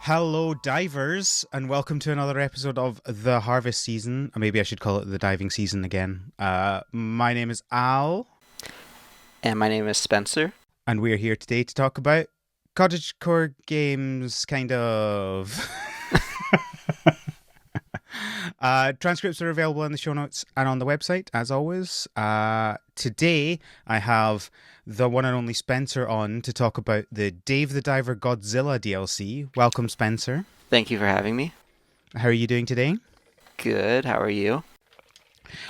Hello, divers, and welcome to another episode of the Harvest Season. Or maybe I should call it the diving season again. My name is Al, And my name is Spencer. and we are here today to talk about cottagecore games, kind of. Transcripts are available in the show notes and on the website, as always. Today, I have the one and only Spencer on to talk about the Dave the Diver Godzilla DLC. Welcome, Spencer. Thank you for having me. How are you doing today? Good. How are you?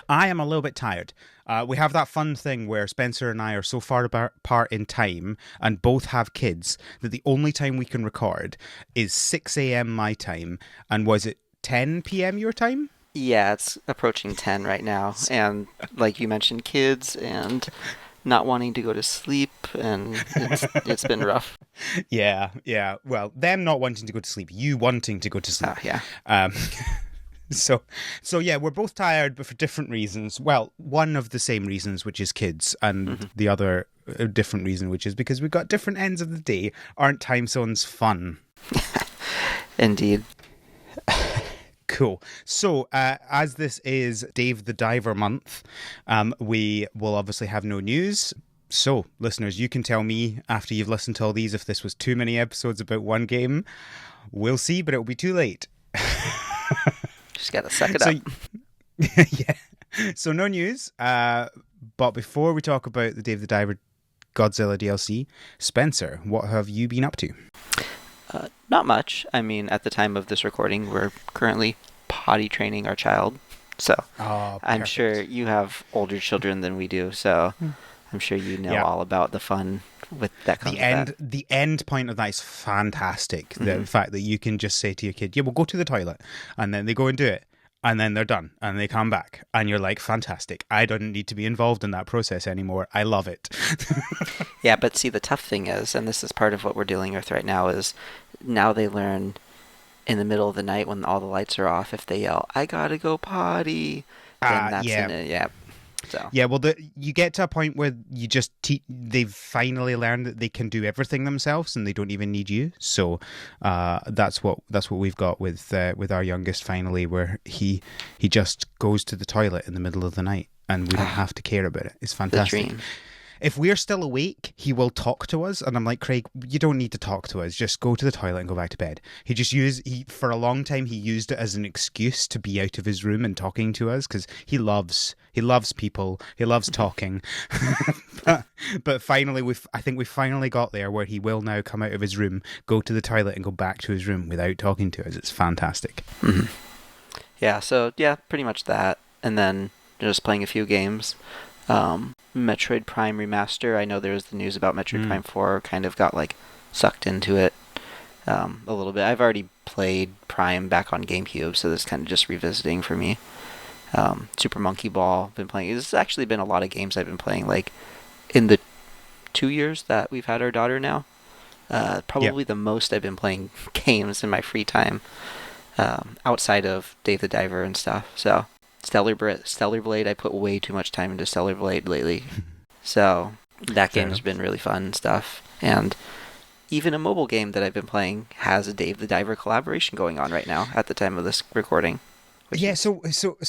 I am a little bit tired. We have that fun thing where Spencer and I are so far apart in time and both have kids that the only time we can record is 6 a.m. my time. And was it 10 p.m. your time? Yeah, it's approaching 10 right now. And like you mentioned, kids and not wanting to go to sleep, and it's been rough. Yeah. Well, them not wanting to go to sleep, you wanting to go to sleep. Yeah. Um, so yeah, we're both tired, but for different reasons. Well, one of the same reasons, which is kids, and the other a different reason, which is because we've got different ends of the day. Aren't time zones fun? Indeed. Cool. So, as this is Dave the Diver month, we will obviously have no news. So, listeners, you can tell me after you've listened to all these if this was too many episodes about one game. We'll see, but it'll be too late. Just gotta suck it up. Yeah. So, no news. But before we talk about the Dave the Diver Godzilla DLC, Spencer, what have you been up to? Not much. I mean, at the time of this recording, we're currently potty training our child. So I'm sure you have older children than we do. So I'm sure you know all about the fun with that comes the end point of that is fantastic. The fact that you can just say to your kid, yeah, we'll go to the toilet, and then they go and do it, and then they're done and they come back and you're like, fantastic, I don't need to be involved in that process anymore. I love it. Yeah, but see, the tough thing is, and this is part of what we're dealing with right now, is now they learn in the middle of the night when all the lights are off, if they yell, I gotta go potty, then that's yeah. So Yeah, well, you get to a point where you just they've finally learned that they can do everything themselves and they don't even need you. So that's what we've got with our youngest finally, where he just goes to the toilet in the middle of the night and we don't have to care about it. It's fantastic. the dream. If we're still awake, he will talk to us, and I'm like, Craig, you don't need to talk to us. Just go to the toilet and go back to bed. For a long time, he used it as an excuse to be out of his room and talking to us because he loves people, he loves talking. but finally, I think we finally got there where he will now come out of his room, go to the toilet, and go back to his room without talking to us. It's fantastic. Mm-hmm. Yeah. So yeah, pretty much that, and then just playing a few games. Metroid Prime Remaster. I know there was the news about Metroid Prime 4. Kind of got like sucked into it a little bit. I've already played Prime back on GameCube, so this is kind of just revisiting for me. Super Monkey Ball. Been playing. It's actually been a lot of games I've been playing. Like in the 2 years that we've had our daughter now, probably the most I've been playing games in my free time outside of Dave the Diver and stuff. So. Stellar Blade, I put way too much time into Stellar Blade lately. So that game has been really fun and stuff. And even a mobile game that I've been playing has a Dave the Diver collaboration going on right now at the time of this recording. Yeah, so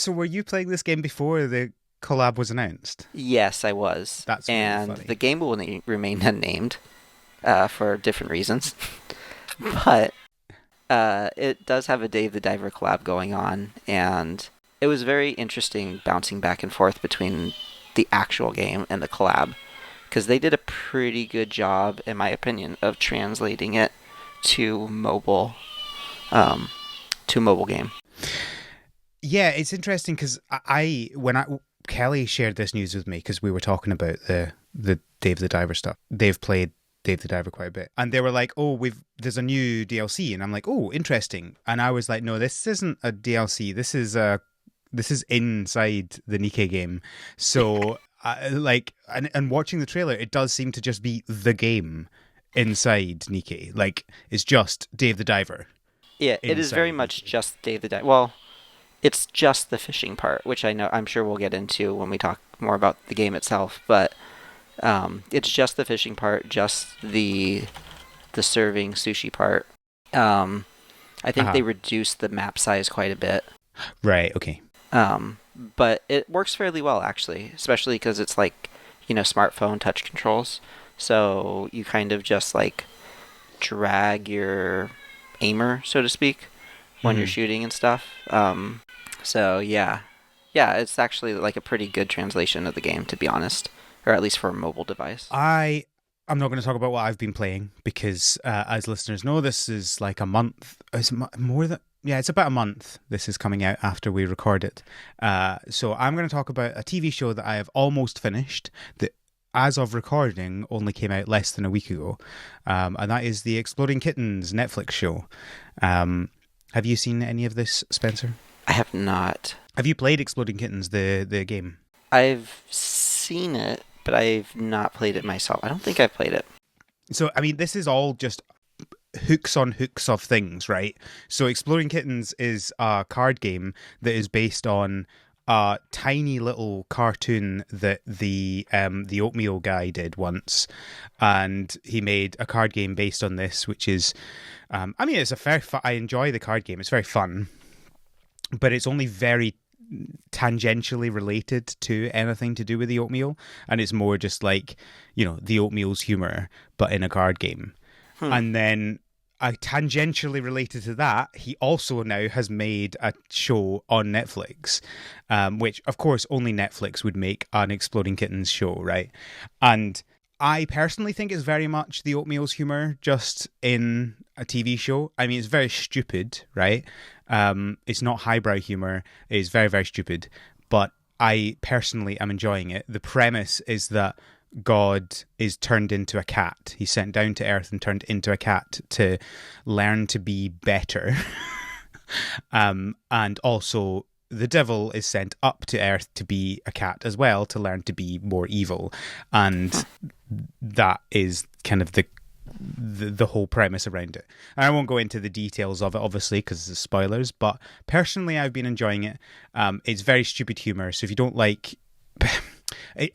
were you playing this game before the collab was announced? Yes, I was. That's really and funny. The game will remain unnamed for different reasons. But it does have a Dave the Diver collab going on, and it was very interesting bouncing back and forth between the actual game and the collab, because they did a pretty good job, in my opinion, of translating it to mobile game. Yeah, it's interesting because Kelly shared this news with me because we were talking about the Dave the Diver stuff. They've played Dave the Diver quite a bit, and they were like, "Oh, there's a new DLC," and I'm like, "Oh, interesting." And I was like, "No, this isn't a DLC. This is inside the Nikkei game." So, and watching the trailer, it does seem to just be the game inside Nikkei. Like, it's just Dave the Diver. Yeah, it is very much just Dave the Diver. Well, it's just the fishing part, which I'm sure we'll get into when we talk more about the game itself. But it's just the fishing part, just the serving sushi part. I think they reduced the map size quite a bit. Right. Okay. But it works fairly well actually, especially because it's like, smartphone touch controls. So you kind of just like drag your aimer, so to speak, when you're Mhm. shooting and stuff. So yeah, it's actually like a pretty good translation of the game, to be honest, or at least for a mobile device. I'm not going to talk about what I've been playing because, as listeners know, this is like a month. Is it more than? Yeah, it's about a month. This is coming out after we record it. So I'm going to talk about a TV show that I have almost finished. That, as of recording, only came out less than a week ago, and that is the Exploding Kittens Netflix show. Have you seen any of this, Spencer? I have not. Have you played Exploding Kittens, the game? I've seen it, but I've not played it myself. I don't think I've played it. So, I mean, this is all just hooks on hooks of things, right? So Exploding Kittens is a card game that is based on a tiny little cartoon that the oatmeal guy did once, and he made a card game based on this, which is, I mean, it's a very I enjoy the card game. It's very fun, but it's only very tangentially related to anything to do with the oatmeal, and it's more just like, the oatmeal's humor but in a card game. And then, tangentially related to that, he also now has made a show on Netflix, which, of course, only Netflix would make an Exploding Kittens show, right? And I personally think it's very much the oatmeal's humor, just in a TV show. I mean, it's very stupid, right? It's not highbrow humor. It's very, very stupid. But I personally am enjoying it. The premise is that God is turned into a cat. He's sent down to earth and turned into a cat to learn to be better. And also, the devil is sent up to earth to be a cat as well, to learn to be more evil. And that is kind of the whole premise around it. And I won't go into the details of it, obviously, because it's spoilers, but personally, I've been enjoying it. It's very stupid humor, so if you don't like...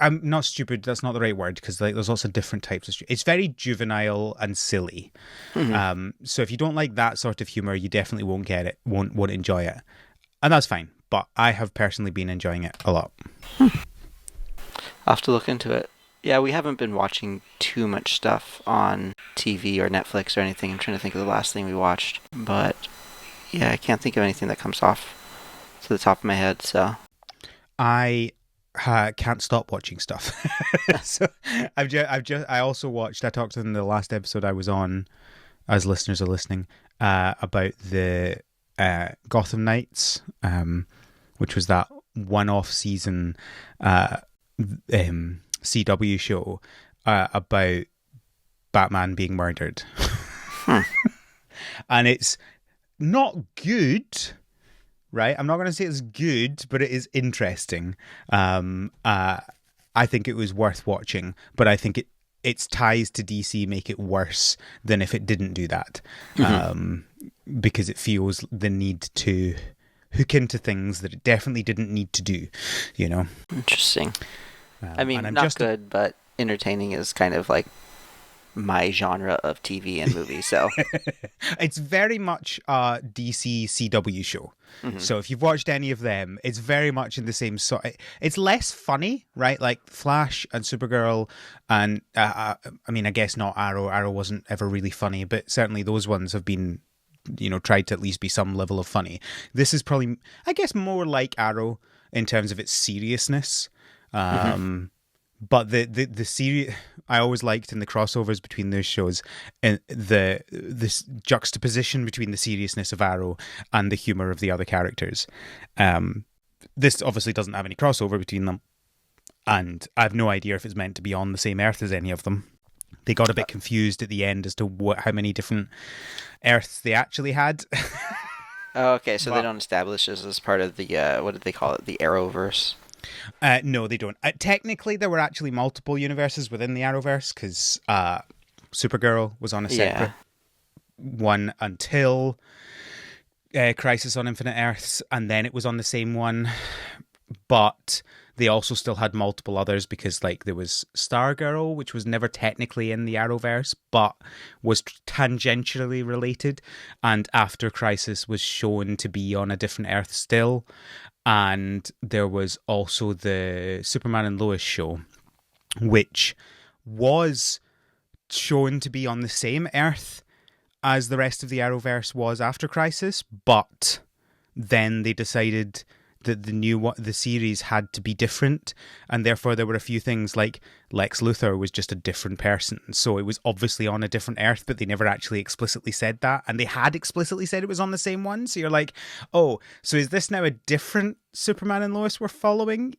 I'm not stupid, that's not the right word, because there's lots of different types of it's very juvenile and silly. So if you don't like that sort of humor, you definitely won't get it, won't enjoy it. And that's fine, but I have personally been enjoying it a lot. I'll have to look into it. Yeah, we haven't been watching too much stuff on TV or Netflix or anything. I'm trying to think of the last thing we watched. But yeah, I can't think of anything that comes off to the top of my head, so. I can't stop watching stuff. So I also watched, I talked in the last episode I was on, as listeners are listening, about the Gotham Knights, which was that one-off season CW show about Batman being murdered. And it's not good, right? I'm not going to say it's good, but it is interesting. I think it was worth watching, but I think its ties to DC make it worse than if it didn't do that. Because it feels the need to hook into things that it definitely didn't need to do, Interesting. I mean, not good, but entertaining is kind of like my genre of TV and movie, so. It's very much a DC CW show. So if you've watched any of them, it's very much in the same sort. It's less funny, right? Like Flash and Supergirl, and I mean, I guess not Arrow. Arrow wasn't ever really funny, but certainly those ones have been, tried to at least be some level of funny. This is probably, I guess, more like Arrow in terms of its seriousness. But the series I always liked in the crossovers between those shows, and this juxtaposition between the seriousness of Arrow and the humor of the other characters. This obviously doesn't have any crossover between them, and I have no idea if it's meant to be on the same Earth as any of them. They got a bit confused at the end as to how many different Earths they actually had. Oh, okay, so they don't establish this as part of the, what did they call it, the Arrowverse? No, they don't. Technically, there were actually multiple universes within the Arrowverse, because Supergirl was on a separate one until Crisis on Infinite Earths, and then it was on the same one. But they also still had multiple others because like there was Stargirl, which was never technically in the Arrowverse, but was tangentially related, and After Crisis was shown to be on a different Earth still. And there was also the Superman and Lois show, which was shown to be on the same Earth as the rest of the Arrowverse was After Crisis, but then they decided that the series had to be different, and therefore there were a few things like Lex Luthor was just a different person, so it was obviously on a different Earth, but they never actually explicitly said that, and they had explicitly said it was on the same one. So you're like, oh, so is this now a different Superman and Lois we're following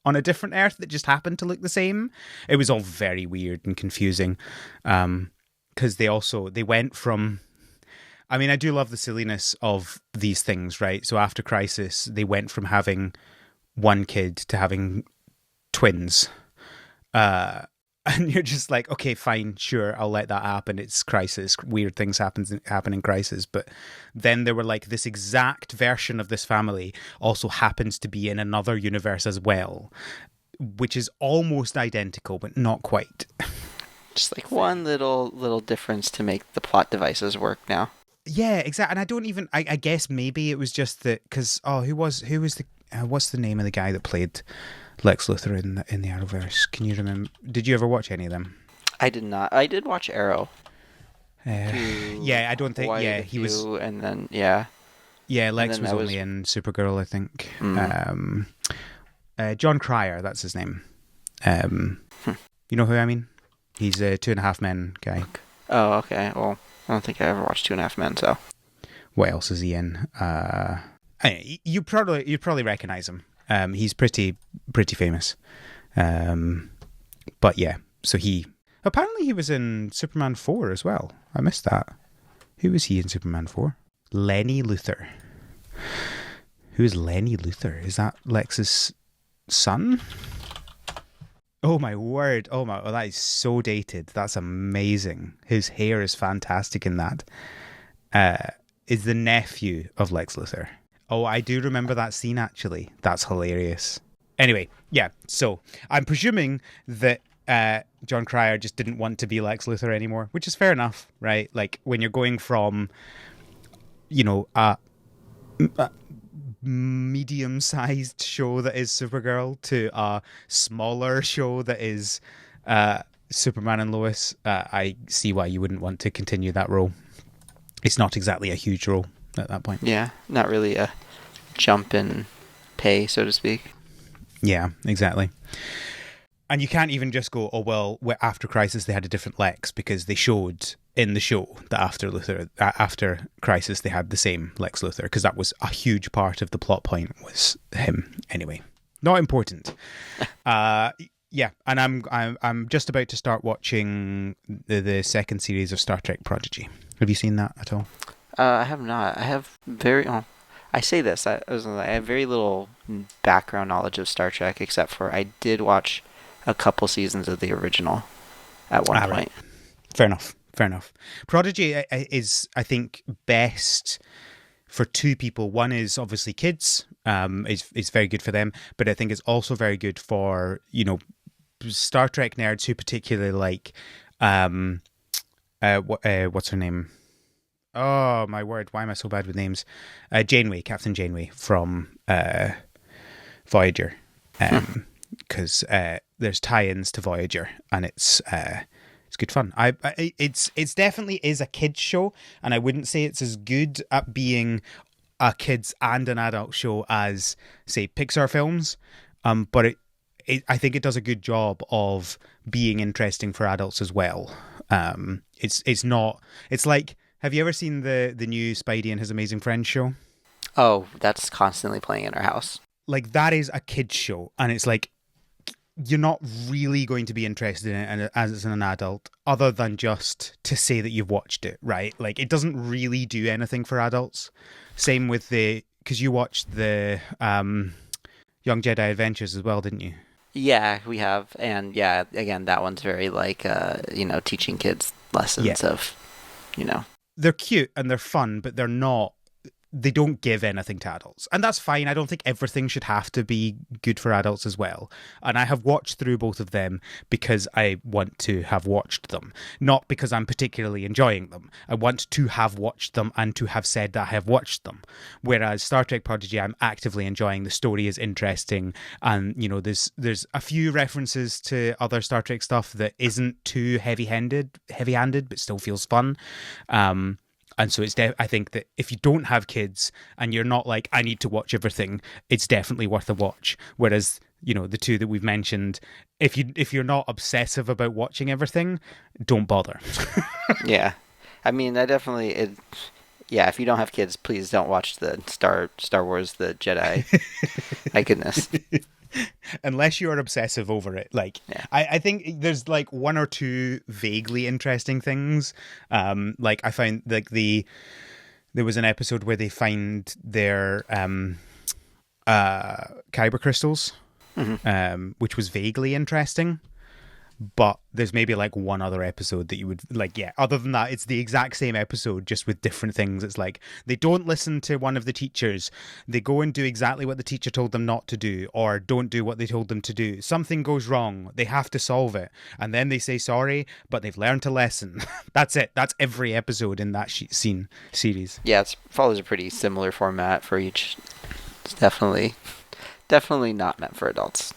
on a different Earth that just happened to look the same? It was all very weird and confusing, because they went from, I mean, I do love the silliness of these things, right? So after Crisis, they went from having one kid to having twins. And you're just like, okay, fine, sure, I'll let that happen. It's Crisis. Weird things happen in Crisis. But then there were like this exact version of this family also happens to be in another universe as well, which is almost identical, but not quite. Just like one little difference to make the plot devices work now. Yeah, exactly. And I don't even. I guess maybe it was just that because who was the what's the name of the guy that played Lex Luthor in the Arrowverse? Can you remember? Did you ever watch any of them? I did not. I did watch Arrow. Yeah, I don't think. Yeah, he was. And then yeah. Yeah, Lex was only in Supergirl, I think. John Cryer, that's his name. You know who I mean? He's a 2.5 Men guy. Oh, okay. Well, I don't think I ever watched 2.5 Men, so. What else is he in? You probably recognize him. He's pretty famous. But yeah, so he was in Superman 4 as well. I missed that. Who was he in Superman 4? Lenny Luthor. Who is Lenny Luthor? Is that Lex's son? Oh my word. Oh, that is so dated. That's amazing. His hair is fantastic in that. Is the nephew of Lex Luthor. Oh, I do remember that scene actually. That's hilarious. Anyway, yeah, so I'm presuming that John Cryer just didn't want to be Lex Luthor anymore, which is fair enough, right? Like when you're going from, a medium-sized show that is Supergirl to a smaller show that is Superman and Lois, I see why you wouldn't want to continue that role. It's not exactly a huge role at that point. Yeah, not really a jump in pay, so to speak. Yeah, exactly. And you can't even just go, oh, well, after Crisis they had a different Lex, because they showed in the show that after Crisis they had the same Lex Luthor, because that was a huge part of the plot point was him. Anyway, not important. Yeah, and I'm just about to start watching the second series of Star Trek Prodigy. Have you seen that at all? I have not. I have I say this. I have very little background knowledge of Star Trek, except for I did watch a couple seasons of the original at one point. Right. Fair enough. Prodigy is, I think, best for two people. One is obviously kids. It's very good for them, but I think it's also very good for Star Trek nerds who particularly like what's her name? Oh my word! Why am I so bad with names? Captain Janeway from Voyager, because there's tie-ins to Voyager, and it's good fun. It's definitely is a kids show, and I wouldn't say it's as good at being a kids and an adult show as say Pixar films, but I think it does a good job of being interesting for adults as well. It's like, have you ever seen the new Spidey and His Amazing Friends show? Oh, that's constantly playing in our house. Like, that is a kid's show, and it's like, you're not really going to be interested in it as an adult, other than just to say that you've watched it, right? Like, it doesn't really do anything for adults. Same with because you watched the Young Jedi Adventures as well, didn't you? Yeah, we have, and yeah, again, that one's very like teaching kids lessons of. They're cute and they're fun, but they're not they don't give anything to adults. And that's fine. I don't think everything should have to be good for adults as well. And I have watched through both of them because I want to have watched them, not because I'm particularly enjoying them. I want to have watched them and to have said that I have watched them. Whereas Star Trek Prodigy, I'm actively enjoying. The story is interesting. And, you know, there's a few references to other Star Trek stuff that isn't too heavy-handed, but still feels fun. And so I think that if you don't have kids and you're not like, I need to watch everything, it's definitely worth a watch. Whereas, you know, the two that we've mentioned, if you're not obsessive about watching everything, don't bother. Yeah. I mean, if you don't have kids, please don't watch the Star Wars The Jedi. My goodness. Unless you're obsessive over it. Like, yeah. I think there's like one or two vaguely interesting things. Like I found like there was an episode where they find their kyber crystals, which was vaguely interesting. But there's maybe like one other episode that you would like, yeah. Other than that, it's the exact same episode, just with different things. It's like they don't listen to one of the teachers. They go and do exactly what the teacher told them not to do, or don't do what they told them to do. Something goes wrong. They have to solve it. And then they say sorry, but they've learned a lesson. That's it. That's every episode in that series. Yeah, it follows a pretty similar format for each. It's definitely not meant for adults.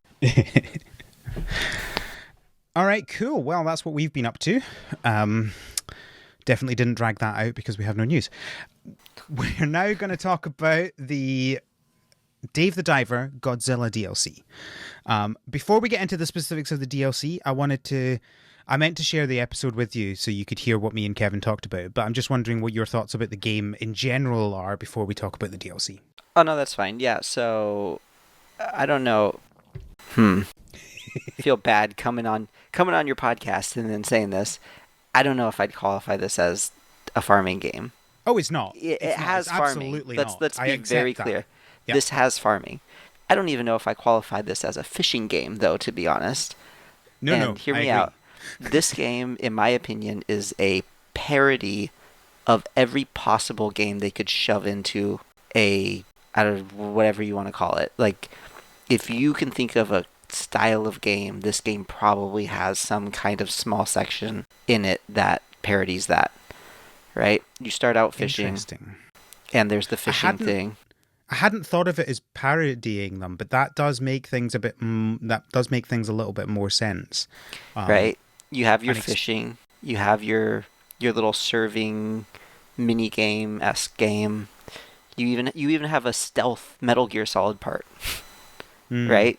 All right, cool. Well, that's what we've been up to. Definitely didn't drag that out because we have no news. We're now going to talk about the Dave the Diver Godzilla DLC. Before we get into the specifics of the DLC, I meant to share the episode with you so you could hear what me and Kevin talked about, but I'm just wondering what your thoughts about the game in general are before we talk about the DLC. Oh, no, that's fine. Yeah, so I don't know. I feel bad coming on your podcast and then saying this. I don't know if I'd qualify this as a farming game. Oh, it's not. It has farming. Absolutely let's be very clear. Yep. This has farming. I don't even know if I qualify this as a fishing game, though, to be honest. No, hear me out. This game, in my opinion, is a parody of every possible game they could shove into whatever you want to call it. Like, if you can think of a style of game, this game probably has some kind of small section in it that parodies that, right? You start out fishing, and there's the fishing thing. I hadn't thought of it as parodying them, but that does make things a little bit more sense, right? You have your fishing, you have your little serving mini game-esque game. You even have a stealth Metal Gear Solid part, right?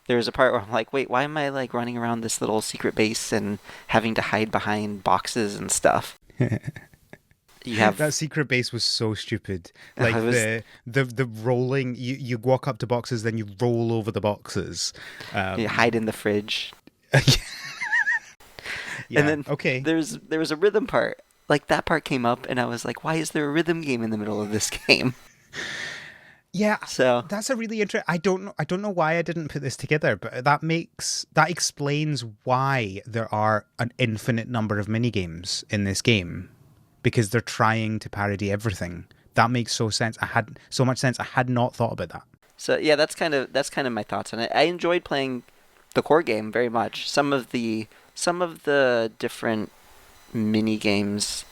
There's a part where I'm like, wait, why am I like running around this little secret base and having to hide behind boxes and stuff? That secret base was so stupid. Like the rolling, you walk up to boxes, then you roll over the boxes. You hide in the fridge. Yeah, and then okay. there was a rhythm part. Like that part came up, and I was like, why is there a rhythm game in the middle of this game? Yeah, so that's a really interesting. I don't know why I didn't put this together, but that explains why there are an infinite number of mini games in this game, because they're trying to parody everything. That makes so much sense. I had not thought about that. So yeah, that's kind of my thoughts on it. I enjoyed playing the core game very much. Some of the different mini games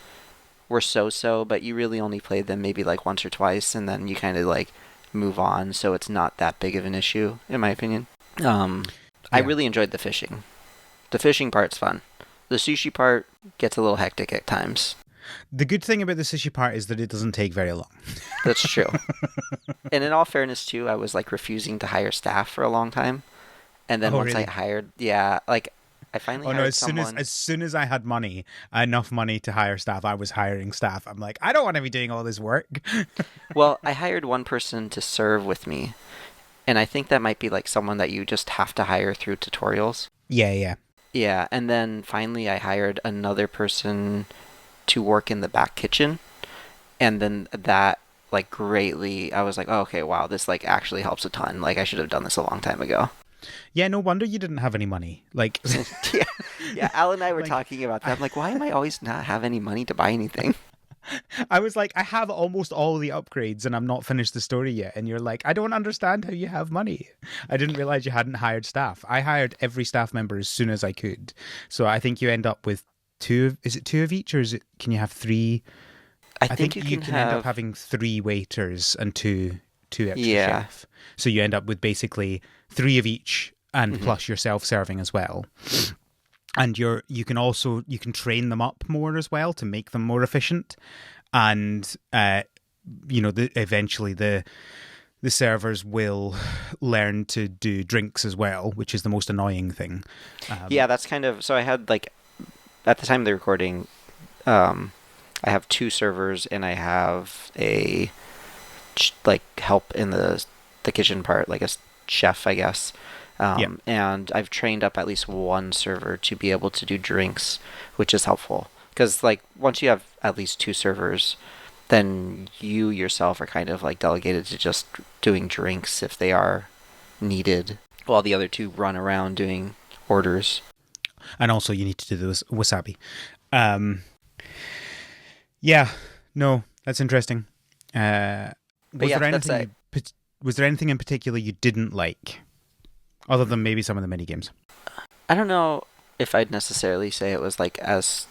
were so, but you really only played them maybe like once or twice, and then you kind of like move on, so it's not that big of an issue in my opinion. I really enjoyed the fishing. The fishing part's fun. The sushi part gets a little hectic at times. The good thing about the sushi part is that it doesn't take very long. That's true. And in all fairness too, I was like refusing to hire staff for a long time, and then once really? I hired, I finally hired someone. As soon as I had enough money to hire staff, I was hiring staff. I'm like, I don't want to be doing all this work. Well, I hired one person to serve with me, and I think that might be like someone that you just have to hire through tutorials. Yeah. Yeah, and then finally I hired another person to work in the back kitchen, and then that like greatly, I was like, oh, okay, wow, this like actually helps a ton. Like I should have done this a long time ago. Yeah, no wonder you didn't have any money. Like, yeah, Al and I were talking about that. I'm like, why am I always not have any money to buy anything? I was like, I have almost all the upgrades and I'm not finished the story yet. And you're like, I don't understand how you have money. I didn't realize you hadn't hired staff. I hired every staff member as soon as I could. So I think you end up with two. Is it two of each, or can you have three? I think you can end up having three waiters and two extra chefs. So you end up with basically three of each, and plus yourself serving as well. And you can train them up more as well to make them more efficient, and eventually the servers will learn to do drinks as well, which is the most annoying thing. That's kind of, so I had like at the time of the recording, I have two servers and I have a like help in the kitchen part, like a chef, I guess. And I've trained up at least one server to be able to do drinks, which is helpful. Because like once you have at least two servers, then you yourself are kind of like delegated to just doing drinks if they are needed, while the other two run around doing orders. And also you need to do the wasabi. No, that's interesting. Was there anything in particular you didn't like? Other than maybe some of the mini games. I don't know if I'd necessarily say it was like as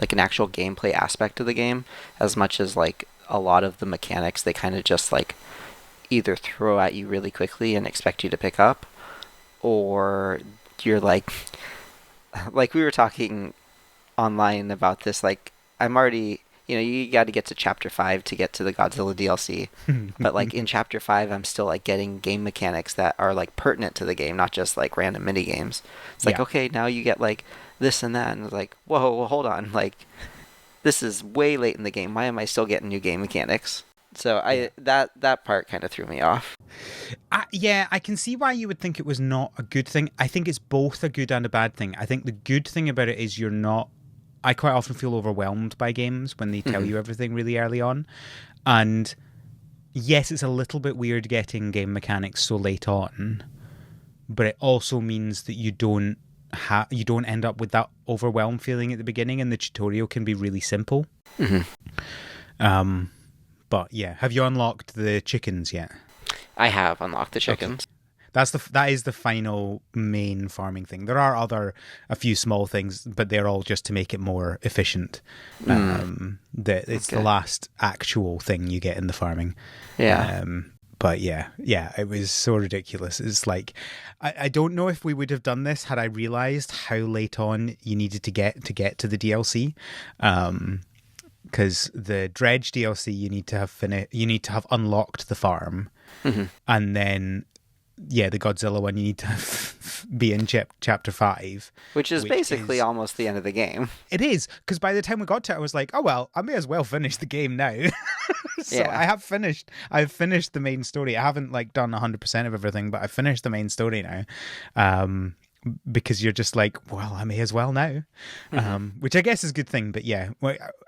like an actual gameplay aspect of the game, as much as like a lot of the mechanics they kind of just like either throw at you really quickly and expect you to pick up, or you're like we were talking online about this, like I'm already, you got to get to chapter 5 to get to the Godzilla DLC. But like in chapter 5, I'm still like getting game mechanics that are like pertinent to the game, not just like random mini games. It's like, okay, now you get like this and that. And it's like, whoa, hold on. Like this is way late in the game. Why am I still getting new game mechanics? So that part kind of threw me off. I can see why you would think it was not a good thing. I think it's both a good and a bad thing. I think the good thing about it is I quite often feel overwhelmed by games when they tell you everything really early on. And yes, it's a little bit weird getting game mechanics so late on, but it also means that you don't end up with that overwhelmed feeling at the beginning, and the tutorial can be really simple. But yeah, have you unlocked the chickens yet? I have unlocked the chickens. Okay. That is the final main farming thing. There are a few small things, but they're all just to make it more efficient. It's the last actual thing you get in the farming. Yeah. But yeah, it was so ridiculous. It's like, I don't know if we would have done this had I realized how late on you needed to get to the DLC. Because the Dredge DLC, you need to have unlocked the farm, and then the Godzilla one, you need to be in chapter 5. Which is basically almost the end of the game. It is, because by the time we got to it, I was like, oh, well, I may as well finish the game now. So I've finished the main story. I haven't like done 100% of everything, but I've finished the main story now. Because you're just like, well, I may as well now, which I guess is a good thing. But yeah,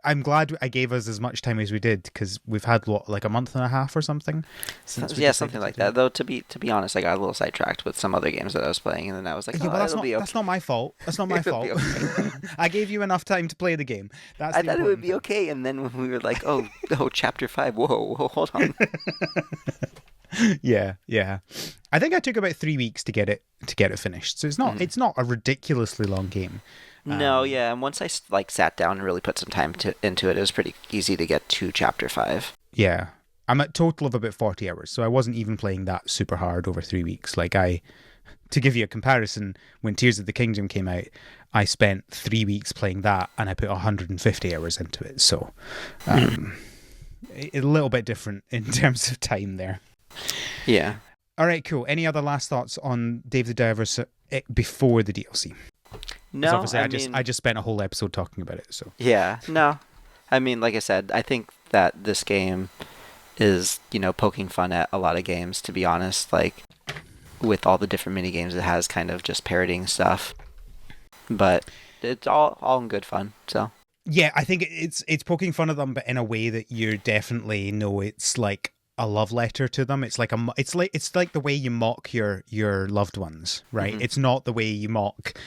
I'm glad I gave us as much time as we did, because we've had like a month and a half or something. Something like that. Though to be honest, I got a little sidetracked with some other games that I was playing, and then I was like, that's not my fault. That's not my fault. Okay. I gave you enough time to play the game. I thought it would be okay, and then when we were like, oh, chapter 5, whoa, hold on. Yeah. I think I took about 3 weeks to get it finished. So it's not a ridiculously long game. No, and once I like sat down and really put some time into it, it was pretty easy to get to chapter 5. Yeah, I'm at total of about 40 hours, so I wasn't even playing that super hard over 3 weeks. Like to give you a comparison, when Tears of the Kingdom came out, I spent 3 weeks playing that, and I put 150 hours into it. So a little bit different in terms of time there. Yeah. All right, cool. Any other last thoughts on Dave the Diver before the DLC? No, obviously I just spent a whole episode talking about it. So yeah, no. I mean, like I said, I think that this game is, poking fun at a lot of games, to be honest. Like, with all the different mini games it has, kind of just parroting stuff. But it's all in good fun, so. Yeah, I think it's poking fun at them, but in a way that you definitely know it's like a love letter to them. It's like the way you mock your loved ones, right? It's not the way you mock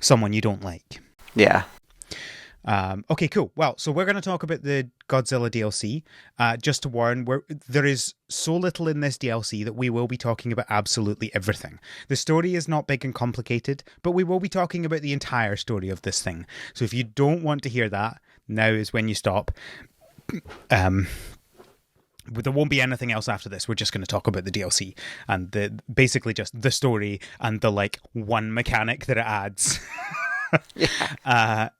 someone you don't like. Yeah. Okay, cool. Well, so we're going to talk about the Godzilla DLC. Just to warn, there is so little in this DLC that we will be talking about absolutely everything. The story is not big and complicated, but we will be talking about the entire story of this thing. So if you don't want to hear that, now is when you stop. But there won't be anything else after this. We're just going to talk about the DLC and basically just the story and the like one mechanic that it adds. Yeah.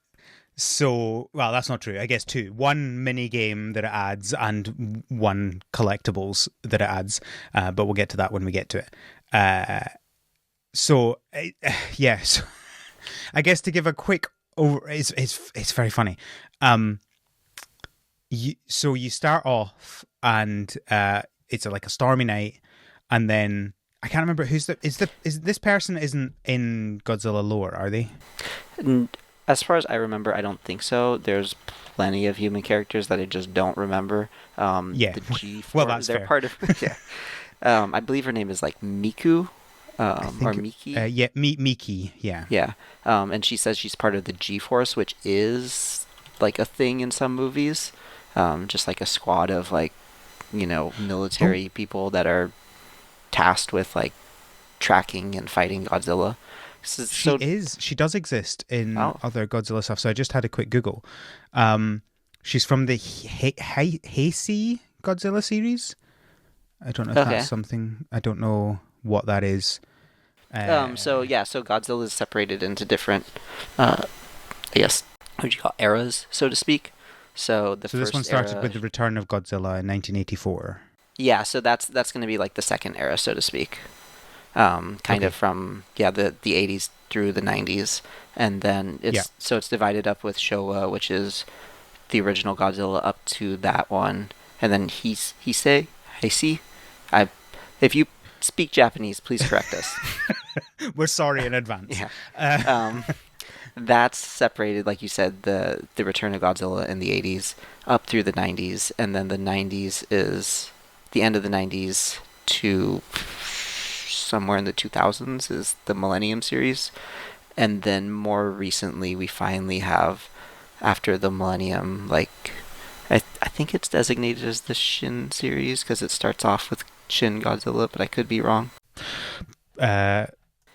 So, well, that's not true. I guess two. One mini game that it adds and one collectibles that it adds. But we'll get to that when we get to it. Yeah. So I guess to give a quick over, it's very funny. You start off and it's like a stormy night, and then I can't remember is this person isn't in Godzilla lore, are they? As far as I remember, I don't think so. There's plenty of human characters that I just don't remember. Yeah. The G4, Well, that's they're fair. part of. Yeah. I believe her name is like Miku, or Miki. Yeah, Miki. Yeah. Yeah. And she says she's part of the G-Force, which is like a thing in some movies. Just like a squad of like, military people that are tasked with like tracking and fighting Godzilla. She does exist in other Godzilla stuff. So I just had a quick Google. She's from the Heisei Godzilla series. I don't know if that's something. I don't know what that is. So Godzilla is separated into different, I guess, what would you call eras, so to speak. So this one started with the return of Godzilla in 1984. Yeah, so that's going to be like the second era, so to speak. Kind of from the 80s through the 90s, and then it's divided up with Showa, which is the original Godzilla up to that one, and then Heisei. If you speak Japanese, please correct us. We're sorry in advance. Yeah. That's separated, like you said, the return of Godzilla in the 80s up through the 90s, and then the 90s is the end of the 90s to somewhere in the 2000s is the Millennium series, and then more recently we finally have, after the Millennium, like I think it's designated as the Shin series because it starts off with Shin Godzilla, but I could be wrong.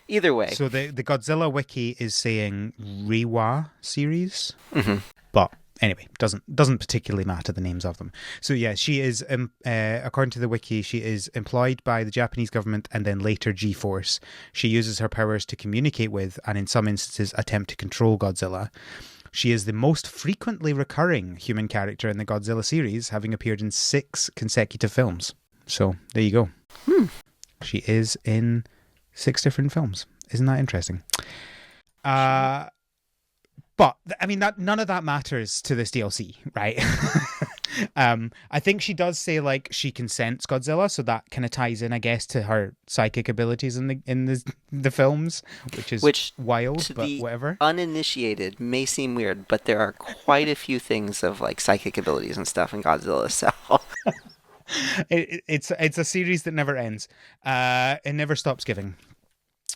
Either way. So the Godzilla wiki is saying Reiwa series, but anyway, doesn't particularly matter the names of them. So yeah, she is, according to the wiki, she is employed by the Japanese government and then later G-Force. She uses her powers to communicate with and in some instances attempt to control Godzilla. She is the most frequently recurring human character in the Godzilla series, having appeared in 6 consecutive films. So there you go. She is in 6 different films. Isn't that interesting? But I mean, none of that matters to this DLC, right? I think she does say like she can sense Godzilla, so that kind of ties in, I guess, to her psychic abilities in the films, which wild, but whatever. Uninitiated may seem weird, but there are quite a few things of like psychic abilities and stuff in Godzilla. So it's a series that never ends. It never stops giving.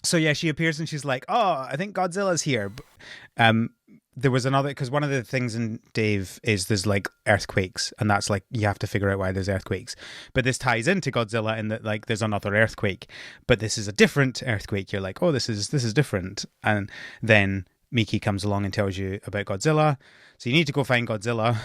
So yeah, she appears and she's like, "Oh, I think Godzilla's here." There was another, because one of the things in Dave is there's like earthquakes, and that's like you have to figure out why there's earthquakes. But this ties into Godzilla in that like there's another earthquake, but this is a different earthquake. You're like, oh, this is different, and then Miki comes along and tells you about Godzilla. So you need to go find Godzilla.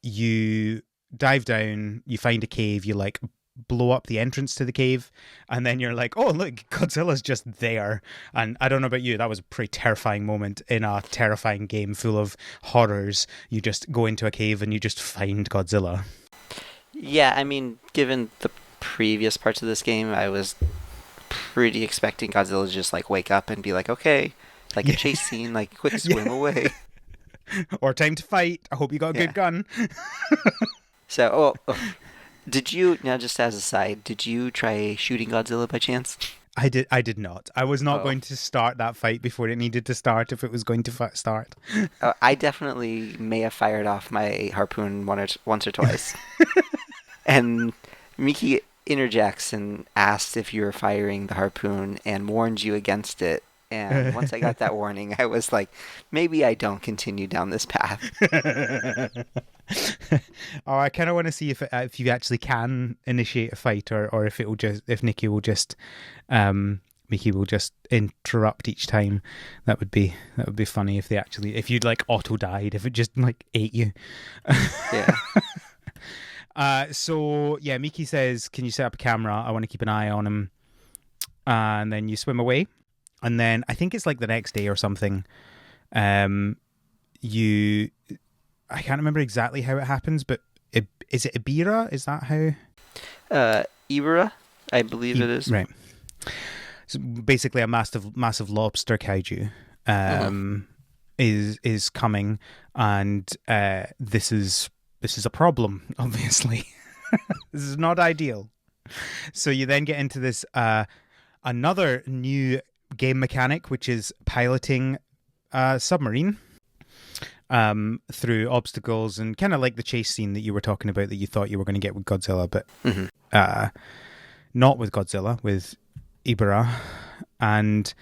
You dive down, you find a cave, you like blow up the entrance to the cave, and then you're like, oh look, Godzilla's just there. And I don't know about you, that was a pretty terrifying moment in a terrifying game full of horrors. You just go into a cave and you just find Godzilla. Yeah, I mean, given the previous parts of this game, I was pretty expecting Godzilla to just like wake up and be like, okay, like a chase scene, like quick swim away. Or time to fight. I hope you got a good gun. So, did you, now just as a side, did you try shooting Godzilla by chance? I did not. I was not going to start that fight before it needed to start if it was going to start. I definitely may have fired off my harpoon once or twice. And Miki interjects and asks if you were firing the harpoon and warns you against it And once I got that warning, I was like, maybe I don't continue down this path. Oh, I kind of want to see if you actually can initiate a fight, or if it will just if Mickey will just interrupt each time. That would be funny if you'd like auto died, if it just like ate you. Yeah. So yeah, Mickey says, "Can you set up a camera? I want to keep an eye on him." And then you swim away, and then I think it's like the next day or something. You I can't remember exactly how it happens, but is it Ibira? Is that how? Ibera, I believe it is. Right. So basically, a massive lobster kaiju is coming, and this is a problem. Obviously, this is not ideal. So you then get into this another new game mechanic, which is piloting a submarine through obstacles, and kind of like the chase scene that you were talking about that you thought you were going to get with Godzilla, but not with Godzilla, with Ibera. And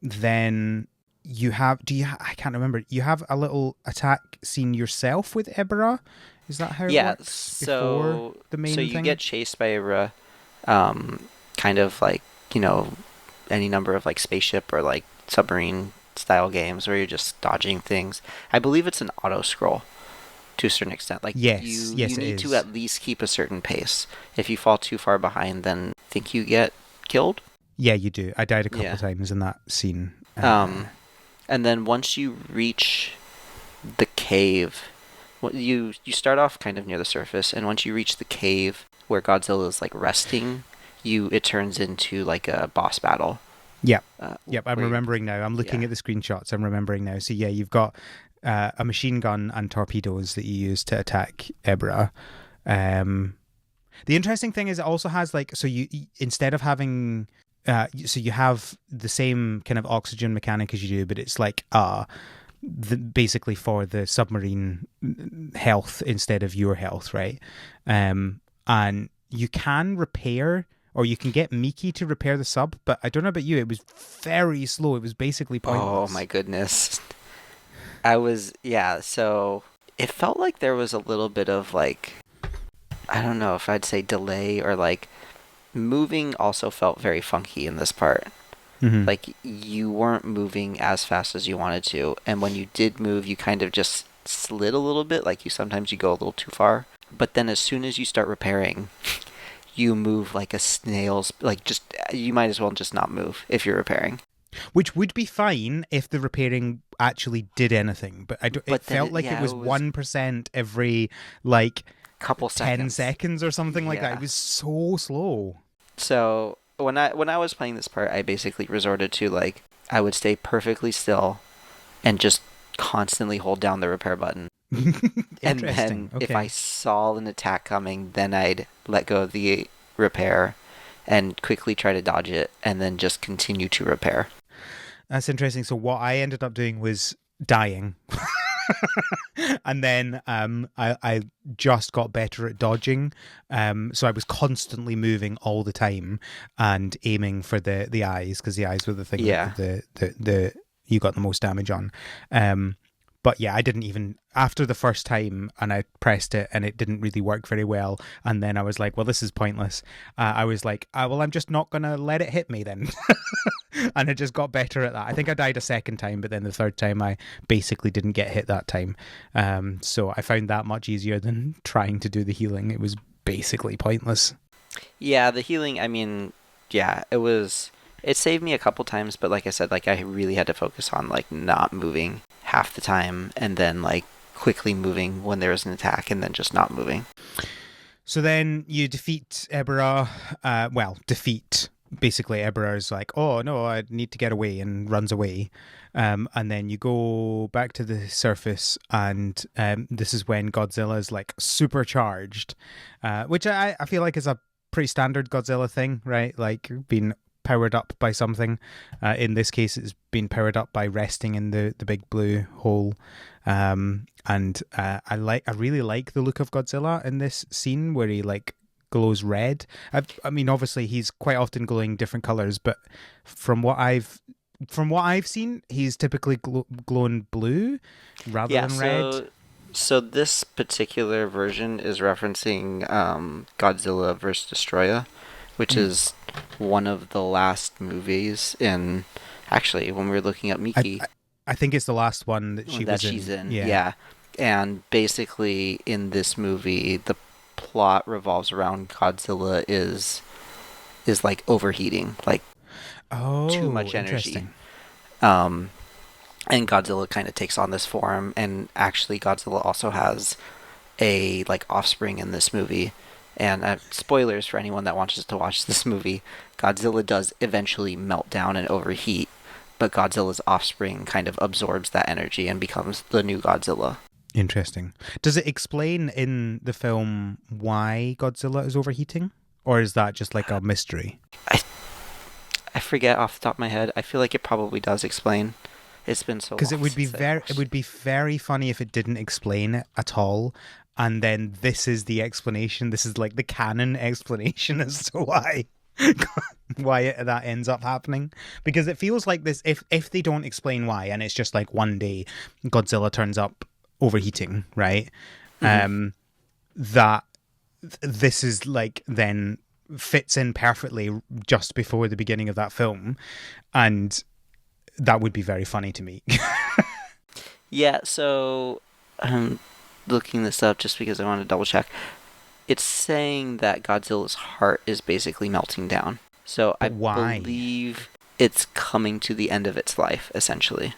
then you have, I can't remember, you have a little attack scene yourself with Ibera? Is that how it works? Before the main so you thing? get chased by Ibera, kind of like, any number of like spaceship or like submarine style games where you're just dodging things. I believe it's an auto scroll to a certain extent. Like yes, you it need is. to at least keep a certain pace. If you fall too far behind, then I think you get killed. Yeah, you do. I died a couple of times in that scene. And then once you reach the cave, you start off kind of near the surface, and once you reach the cave where Godzilla is like resting, it turns into like a boss battle. Yep. I'm remembering now. I'm looking at the screenshots. I'm remembering now. So yeah, you've got a machine gun and torpedoes that you use to attack Ibera. The interesting thing is it also has like, so you instead of having so you have the same kind of oxygen mechanic as you do, but it's like basically for the submarine health instead of your health, right? And you can repair, or you can get Miki to repair the sub, but I don't know about you, it was very slow. It was basically pointless. Oh my goodness. So it felt like there was a little bit of like, I don't know if I'd say delay, or like moving also felt very funky in this part. Mm-hmm. Like you weren't moving as fast as you wanted to, and when you did move, you kind of just slid a little bit, like sometimes you go a little too far. But then as soon as you start repairing, you move like a snail's, like you might as well just not move if you're repairing. Which would be fine if the repairing actually did anything, but it felt like it was 1% every like couple 10 seconds or something like that. It was so slow. So when I was playing this part, I basically resorted to like, I would stay perfectly still and just constantly hold down the repair button. And then if I saw an attack coming, then I'd let go of the repair and quickly try to dodge it, and then just continue to repair. That's interesting. So what I ended up doing was dying. And then I just got better at dodging. So I was constantly moving all the time and aiming for the eyes, because the eyes were the thing that you got the most damage on. But yeah, I didn't even, after the first time, and I pressed it and it didn't really work very well, and then I was like, well, this is pointless. I was like, well, I'm just not going to let it hit me then. And I just got better at that. I think I died a second time, but then the third time I basically didn't get hit that time. So I found that much easier than trying to do the healing. It was basically pointless. Yeah, the healing, I mean, yeah, it saved me a couple times, but like I said, like I really had to focus on like not moving half the time, and then like quickly moving when there was an attack, and then just not moving. So then you defeat Ibera. Basically, Ibera is like, oh no, I need to get away, and runs away. And then you go back to the surface, and this is when Godzilla is like supercharged, which I feel like is a pretty standard Godzilla thing, right? Like being powered up by something. In this case, it's been powered up by resting in the big blue hole. And I really like the look of Godzilla in this scene, where he like glows red. I mean, obviously he's quite often glowing different colors, but from what I've seen, he's typically glowing blue rather Yeah, than red. so this particular version is referencing Godzilla vs. Destroyer, which Mm. is one of the last movies in. Actually, when we were looking up I, Miki, I I think it's the last one that she that was she's in. in, Yeah. yeah. And basically, in this movie, the plot revolves around Godzilla is like overheating, like too Oh, much energy. interesting. Um, and Godzilla kind of takes on this form, and actually, Godzilla also has a like offspring in this movie. And spoilers for anyone that wants to watch this movie, Godzilla does eventually melt down and overheat, but Godzilla's offspring kind of absorbs that energy and becomes the new Godzilla. Interesting. Does it explain in the film why Godzilla is overheating? Or is that just like a mystery? I I forget off the top of my head. I feel like it probably does explain. It's been so Because long since I it watched. would be very funny if it didn't explain it at all, and then this is the explanation. This is like the canon explanation as to why that ends up happening. Because it feels like this, if they don't explain why, and it's just like one day Godzilla turns up overheating, right? Hmm. That this is like then fits in perfectly just before the beginning of that film, and that would be very funny to me. Yeah, so I'm looking this up just because I want to double check. It's saying that Godzilla's heart is basically melting down. So I But why? believe it's coming to the end of its life, essentially.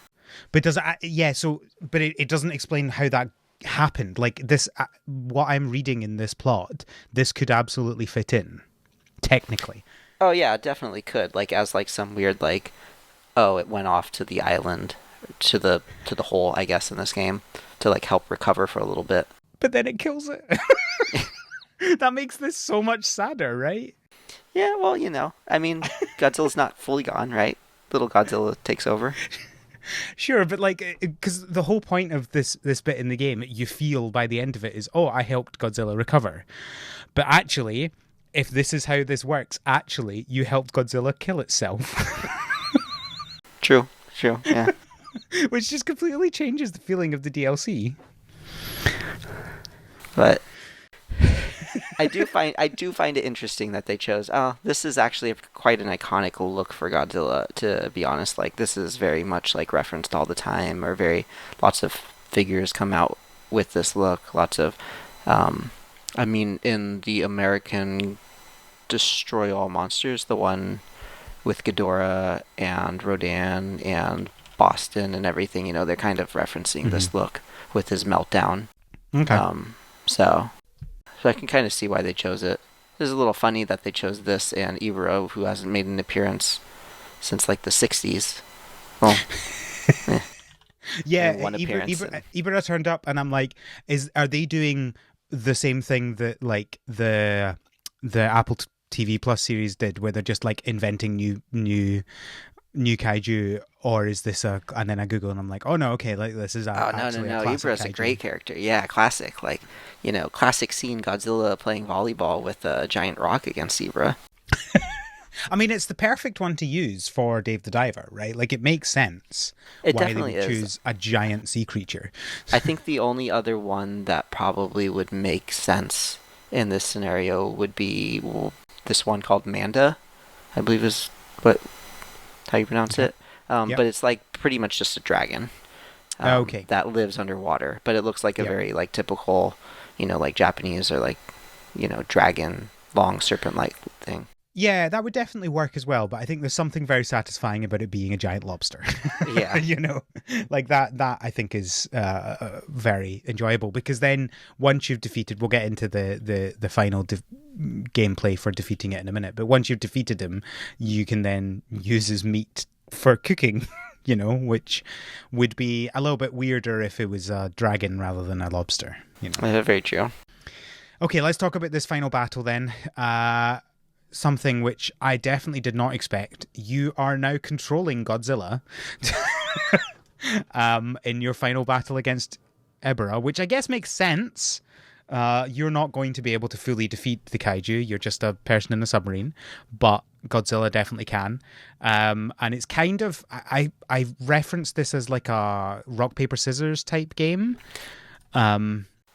But does yeah? So, but it doesn't explain how that happened. Like this, what I'm reading in this plot, this could absolutely fit in technically. Oh yeah, it definitely could. Like as like some weird like, oh, it went off to the island, to the hole, I guess, in this game, to like help recover for a little bit. But then it kills it. That makes this so much sadder, right? Yeah, well, I mean, Godzilla's not fully gone, right? Little Godzilla takes over. Sure, but like, because the whole point of this bit in the game, you feel by the end of it is, oh, I helped Godzilla recover. But actually, if this is how this works, actually, you helped Godzilla kill itself, True, true, yeah. which just completely changes the feeling of the DLC. But I do find it interesting that they chose. Oh, this is actually quite an iconic look for Godzilla. To be honest, like this is very much like referenced all the time, or very lots of figures come out with this look. Lots of, I mean, in the American Destroy All Monsters, the one with Ghidorah and Rodan and Boston and everything, they're kind of referencing Mm-hmm. this look with his meltdown. Okay. So I can kind of see why they chose it. It's a little funny that they chose this and Ibero, who hasn't made an appearance since like the 60s. Well, eh, Yeah, one appearance. And, Ibra turned up, and I'm like, are they doing the same thing that like the Apple TV Plus series did, where they're just like inventing new kaiju, or is this a? And then I Google and I'm like, oh no, okay, like this is oh, no, no, actually a no. classic Ibero's a kaiju. great character. Yeah, classic. Like, classic scene Godzilla playing volleyball with a giant rock against Ibra. I mean, it's the perfect one to use for Dave the Diver, right? Like it makes sense It why they definitely would is. choose a giant sea creature. I think the only other one that probably would make sense in this scenario would be this one called Manda, I believe is what how you pronounce Okay. it. Yep. But it's like pretty much just a dragon Okay. that lives underwater. But it looks like a Yep. very like typical, like Japanese or like, dragon, long serpent-like thing. Yeah, that would definitely work as well, but I think there's something very satisfying about it being a giant lobster. Yeah. you know, like that I think is very enjoyable, because then once you've defeated, we'll get into the final gameplay for defeating it in a minute, but once you've defeated him, you can then use his meat for cooking, which would be a little bit weirder if it was a dragon rather than a lobster. Very true. Okay, let's talk about this final battle then. Something which I definitely did not expect. You are now controlling Godzilla in your final battle against Ebera, which I guess makes sense. You're not going to be able to fully defeat the kaiju. You're just a person in a submarine, but Godzilla definitely can. And it's kind of I referenced this as like a rock paper scissors type game.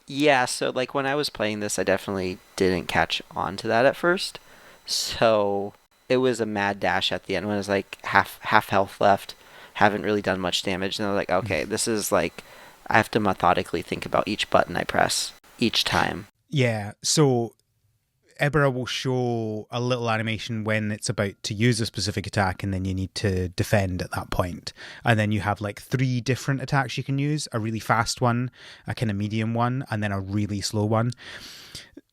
Yeah, so like when I was playing this, I definitely didn't catch on to that at first. So it was a mad dash at the end when it was like half health left, haven't really done much damage, and I was like, okay, this is like I have to methodically think about each button I press each time. Yeah, so Ibra will show a little animation when it's about to use a specific attack, and then you need to defend at that point. And then you have like 3 different attacks you can use: a really fast one, a kind of medium one, and then a really slow one.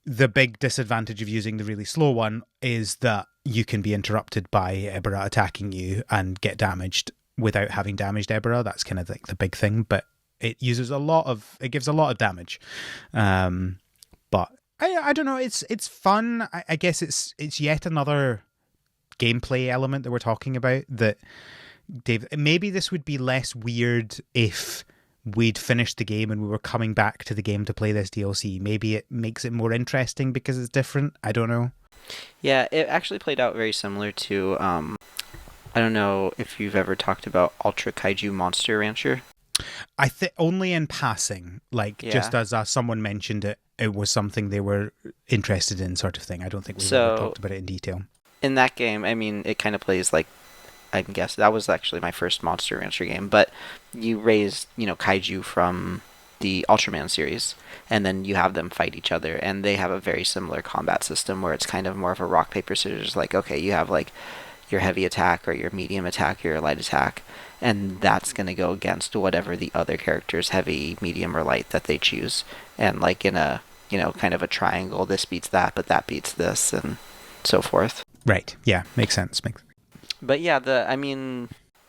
The big disadvantage of using the really slow one is that you can be interrupted by Ibra attacking you and get damaged without having damaged Ibra. That's kind of like the big thing, but it gives a lot of damage. But I don't know. It's fun. I guess it's yet another gameplay element that we're talking about. That Dave, maybe this would be less weird if we'd finished the game and we were coming back to the game to play this DLC. Maybe it makes it more interesting because it's different. I don't know. Yeah, it actually played out very similar to I don't know if you've ever talked about Ultra Kaiju Monster Rancher. I think only in passing, like just as someone mentioned it, it was something they were interested in, sort of thing. I don't think we've ever talked about it in detail. In that game, I mean, it kind of plays like, I guess that was actually my first Monster Rancher game, but you raise, kaiju from the Ultraman series, and then you have them fight each other, and they have a very similar combat system where it's kind of more of a rock, paper, scissors, like, okay, you have like your heavy attack or your medium attack or your light attack, and that's going to go against whatever the other character's heavy, medium, or light that they choose. And like in a, kind of a triangle, this beats that, but that beats this, and so forth. Right. Yeah. Makes sense. But yeah,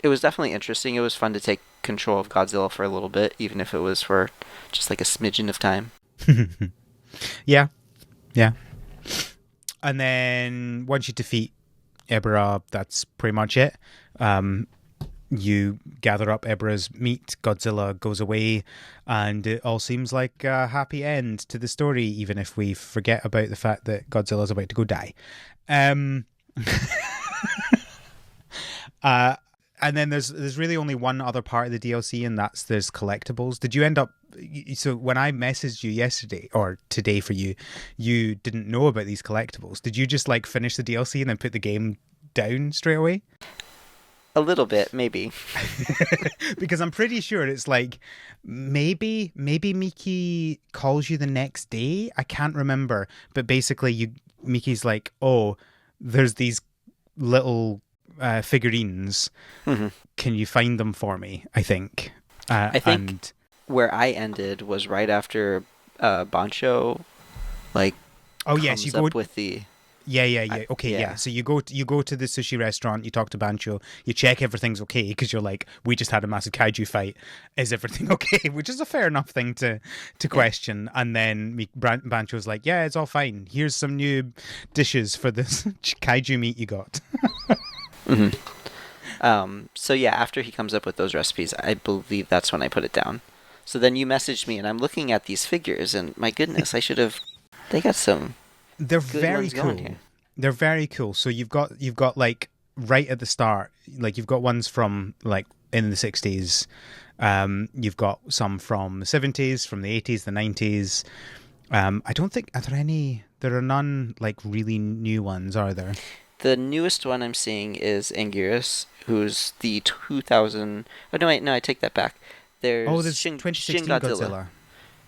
it was definitely interesting. It was fun to take control of Godzilla for a little bit, even if it was for just like a smidgen of time. Yeah. Yeah. And then once you defeat Ibra, that's pretty much it. You gather up Ibra's meat, Godzilla goes away, and it all seems like a happy end to the story, even if we forget about the fact that Godzilla's about to go die. And then there's really only one other part of the DLC, and there's collectibles. Did you end up... So when I messaged you yesterday, or today for you, you didn't know about these collectibles. Did you just like finish the DLC and then put the game down straight away? A little bit, maybe. Because I'm pretty sure it's like, maybe Miki calls you the next day. I can't remember. But basically, Miki's like, oh, there's these little... figurines. Mm-hmm. Can you find them for me? I think. I think where I ended was right after Bancho, like. Oh yes, you go with the. Yeah. Okay, yeah. So you go to the sushi restaurant. You talk to Bancho. You check everything's okay because you're like, we just had a massive kaiju fight. Is everything okay? Which is a fair enough thing to question. And then Bancho's like, yeah, it's all fine. Here's some new dishes for this kaiju meat you got. Mm-hmm. So yeah, after he comes up with those recipes, I believe that's when I put it down. So then you messaged me, and I'm looking at these figures, and my goodness, I should have. They got some. They're very cool. They're very cool. So you've got like right at the start, like you've got ones from like in the 60s. You've got some from the 70s, from the 80s, the 90s. I don't think there are none like really new ones, are there? The newest one I'm seeing is Anguirus, who's the 2000... Oh, no, wait, no, I take that back. There's 2016 Godzilla.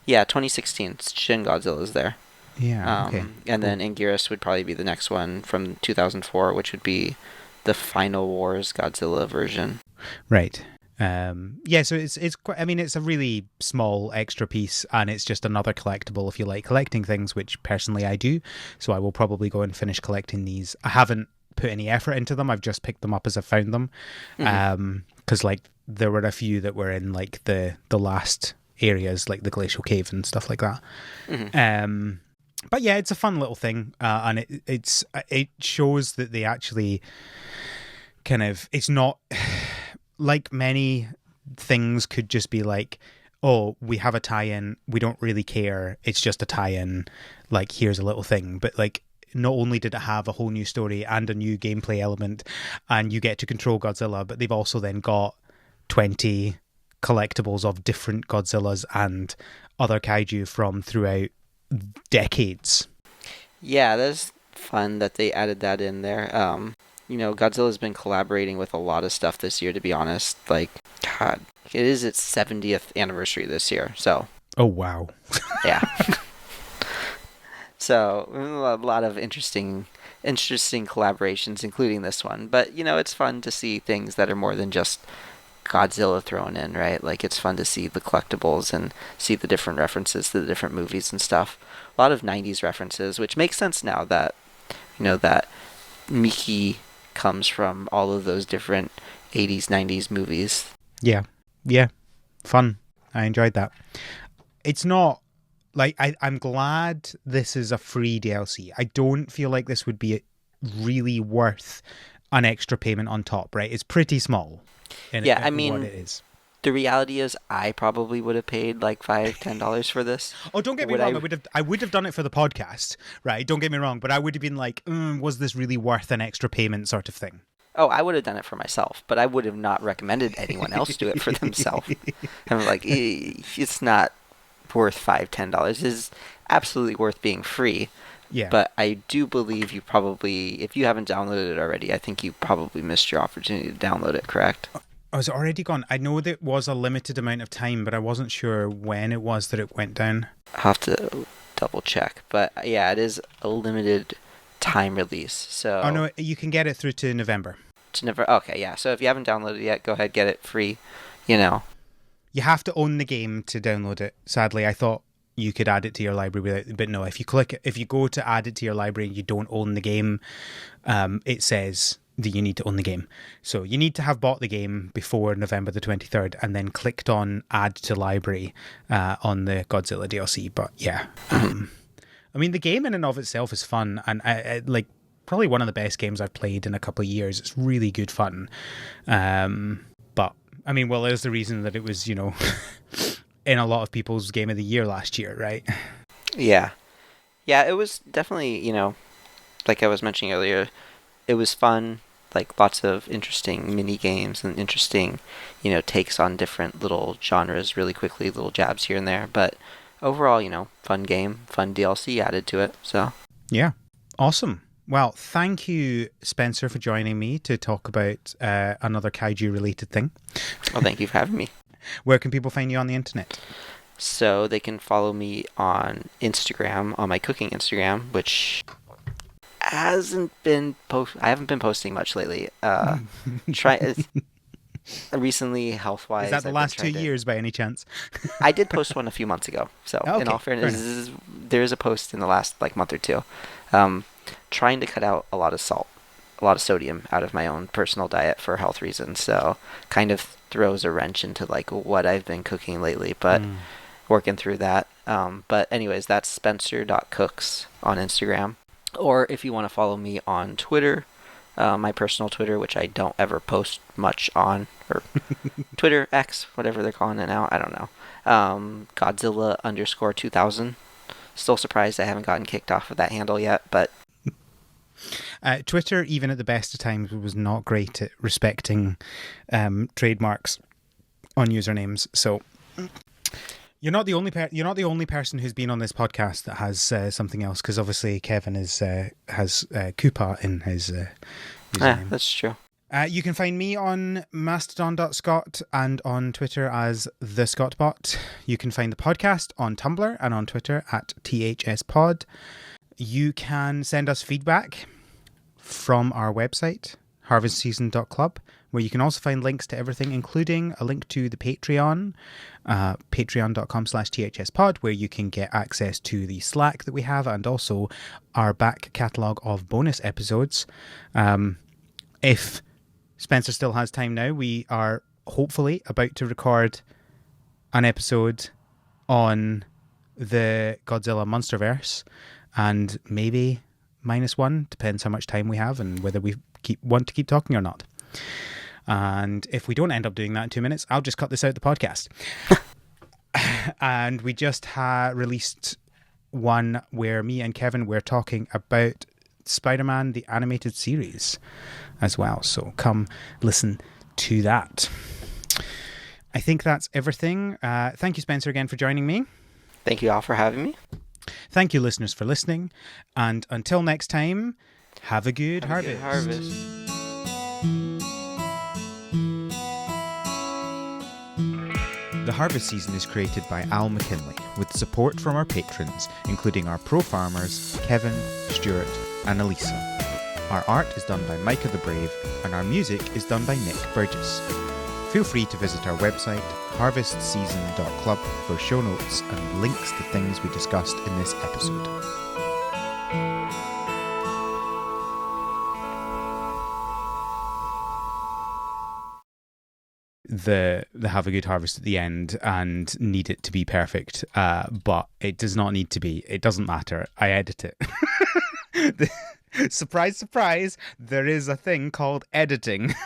Yeah, 2016. Shin Godzilla is there. Yeah, okay. And then Anguirus would probably be the next one from 2004, which would be the Final Wars Godzilla version. Right. Yeah, so it's quite, I mean, it's a really small extra piece, and it's just another collectible if you like collecting things, which personally I do. So I will probably go and finish collecting these. I haven't put any effort into them. I've just picked them up as I found them. Because like there were a few that were in like the last areas, like the glacial cave and stuff like that. But yeah, it's a fun little thing, and it shows that they actually kind of, it's not like many things could just be like, oh, we have a tie-in, we don't really care, it's just a tie-in, like, here's a little thing. But, like, not only did it have a whole new story and a new gameplay element, and you get to control Godzilla, but they've also then got 20 collectibles of different Godzillas and other kaiju from throughout decades. Yeah, that's fun that they added that in there. Godzilla's been collaborating with a lot of stuff this year, to be honest. Like, God, it is its 70th anniversary this year, so. Oh, wow. Yeah. So, a lot of interesting collaborations, including this one. But, it's fun to see things that are more than just Godzilla thrown in, right? Like, it's fun to see the collectibles and see the different references to the different movies and stuff. A lot of 90s references, which makes sense now that, that Miki comes from all of those different 80s, 90s movies. Yeah. Fun. I enjoyed that. It's not, like, I'm glad this is a free DLC. I don't feel like this would be really worth an extra payment on top, right? It's pretty small. What it is. The reality is, I probably would have paid like $5-10 for this. Oh, don't get me wrong. I would have done it for the podcast, right? Don't get me wrong, but I would have been like, was this really worth an extra payment, sort of thing. Oh, I would have done it for myself, but I would have not recommended anyone else do it for themselves. I'm like, it's not worth $5-10. It is absolutely worth being free. Yeah. But I do believe you probably, if you haven't downloaded it already, I think you probably missed your opportunity to download it, correct? Oh, is it already gone? I know there was a limited amount of time, but I wasn't sure when it was that it went down. I'll have to double check. But yeah, it is a limited time release. So. Oh, no, you can get it through to November. Okay, yeah. So if you haven't downloaded it yet, go ahead, get it free, You have to own the game to download it. Sadly, I thought you could add it to your library, but no, if you go to add it to your library and you don't own the game, it says that you need to own the game. So you need to have bought the game before November the 23rd and then clicked on add to library on the Godzilla DLC. But yeah, I mean, the game in and of itself is fun, and I like probably one of the best games I've played in a couple of years. It's really good fun. But I mean, well, there's the reason that it was, in a lot of people's Game of the Year last year, right? Yeah. Yeah, it was definitely, like I was mentioning earlier, it was fun, like lots of interesting mini games and interesting, takes on different little genres really quickly, little jabs here and there. But overall, fun game, fun DLC added to it. So yeah, awesome. Well, thank you, Spencer, for joining me to talk about another kaiju-related thing. Well, thank you for having me. Where can people find you on the internet? So they can follow me on Instagram, on my cooking Instagram, which I haven't been posting much lately. Recently, health-wise. Is that the last 2 years by any chance? I did post one a few months ago. So okay, in all fairness, there's a post in the last month or two. Trying to cut out a lot of salt, a lot of sodium out of my own personal diet for health reasons. So kind of throws a wrench into what I've been cooking lately, but working through that. But anyways, that's spencer.cooks on Instagram. Or if you want to follow me on Twitter, my personal Twitter, which I don't ever post much on, or Twitter, X, whatever they're calling it now, I don't know. Godzilla_2000. Still surprised I haven't gotten kicked off of that handle yet, but Twitter, even at the best of times, was not great at respecting trademarks on usernames. So you're not the only person who's been on this podcast that has something else, because obviously Kevin has Koopa in his username. Yeah, that's true. You can find me on mastodon.scott and on Twitter as thescottbot. You can find the podcast on Tumblr and on Twitter at thspod. You can send us feedback from our website, harvestseason.club, where you can also find links to everything, including a link to the Patreon, patreon.com/thspod, where you can get access to the Slack that we have and also our back catalogue of bonus episodes. If Spencer still has time now, we are hopefully about to record an episode on the Godzilla Monsterverse, and maybe -1, depends how much time we have and whether we want to keep talking or not. And if we don't end up doing that in 2 minutes, I'll just cut this out the podcast. And we just released one where me and Kevin were talking about Spider-Man, the animated series as well. So come listen to that. I think that's everything. Thank you, Spencer, again for joining me. Thank you all for having me. Thank you, listeners, for listening. And until next time, have a good Have a harvest. good harvest. The Harvest Season is created by Al McKinley, with support from our patrons, including our pro farmers, Kevin, Stuart, and Elisa. Our art is done by Micah the Brave, and our music is done by Nick Burgess. Feel free to visit our website, harvestseason.club, for show notes and links to things we discussed in this episode. The have a good harvest at the end and need it to be perfect, but it does not need to be. It doesn't matter. I edit it. Surprise, surprise, there is a thing called editing.